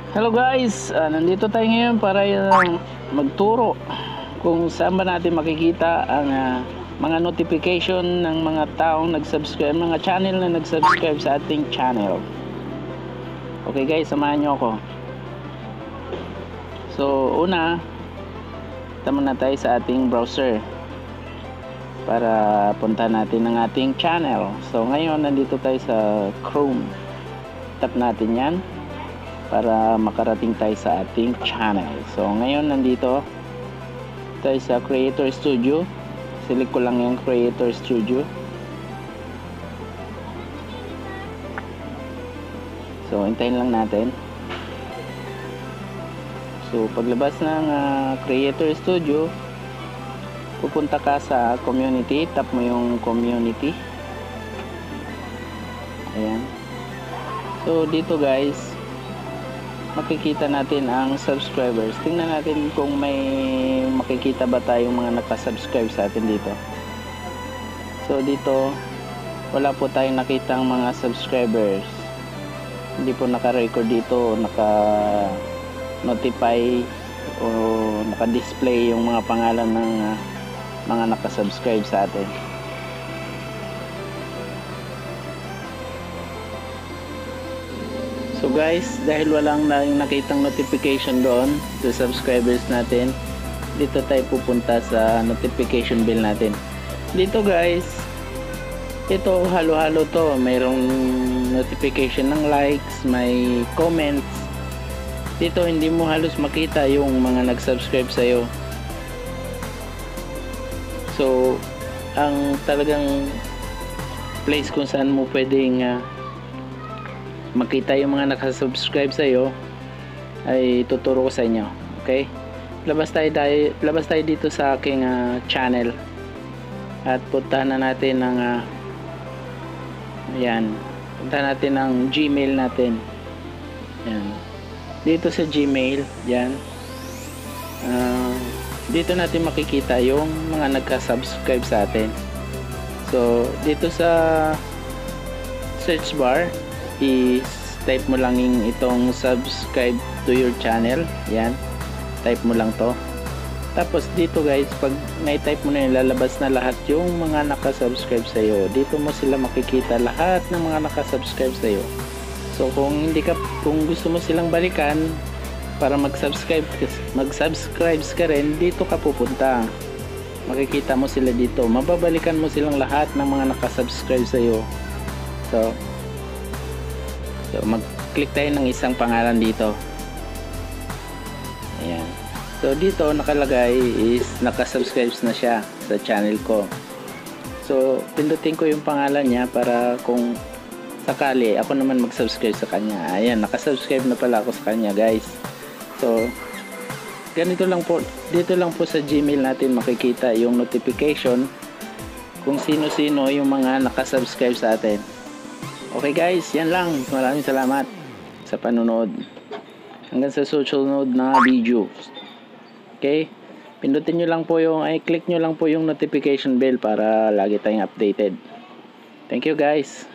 Hello guys, nandito tayo ngayon para magturo kung saan ba natin makikita ang mga notification ng mga taong nag-subscribe, mga channel na nag-subscribe sa ating channel. Okay guys, samahan nyo ako. So una, tama na tayo sa ating browser para punta natin ang ating channel. So ngayon nandito tayo sa Chrome. Tap natin yan para makarating tayo sa ating channel. So ngayon nandito tayo sa Creator Studio. Select ko lang yung Creator Studio. So hintayin lang natin. So paglabas ng Creator Studio, pupunta ka sa Community. Tap mo yung Community. Ayan. So dito guys, makikita natin ang subscribers. Tingnan natin kung may makikita ba tayong mga nakasubscribe sa atin dito. So dito wala po tayong nakitang mga subscribers. Hindi po naka-record dito, naka-notify o naka-display yung mga pangalan ng mga nakasubscribe sa atin. So guys, dahil walang nakitang notification doon sa subscribers natin, dito tayo pupunta sa notification bell natin. Dito guys, ito halo-halo to. Mayroong notification ng likes, may comments. Dito hindi mo halos makita yung mga nag-subscribe sa'yo. So, ang talagang place kung saan mo pwedeng makita yung mga nakasubscribe sa iyo ay tuturo ko sa inyo. Okay? Labas tayo dito sa aking channel at puntahan na natin ng ayan, puntahan natin ng Gmail natin. Ayan. Dito sa Gmail, yan. Dito natin makikita yung mga nagka-subscribe sa atin. So, dito sa search bar, i-type mo lang itong subscribe to your channel. Yan, type mo lang to. Tapos dito guys, pag na-type mo na yun, lalabas na lahat yung mga nakasubscribe sa iyo. Dito mo sila makikita, lahat ng mga nakasubscribe sa iyo. So kung gusto mo silang balikan para mag-subscribe ka rin, dito ka pupunta. Makikita mo sila dito, mababalikan mo silang lahat ng mga nakasubscribe sa iyo. So mag-click tayo ng isang pangalan dito. Ayan. So dito nakalagay is nakasubscribe na siya sa channel ko. So pindutin ko yung pangalan niya para kung sakali ako naman mag-subscribe sa kanya. Ayan, nakasubscribe na pala ako sa kanya guys. So ganito lang po, dito lang po sa Gmail natin makikita yung notification kung sino-sino yung mga nakasubscribe sa atin. Okay guys, yan lang. Maraming salamat sa panonood. Hanggang sa susunod na video. Okay? Pindutin nyo lang po click nyo lang po yung notification bell para lagi tayong updated. Thank you guys.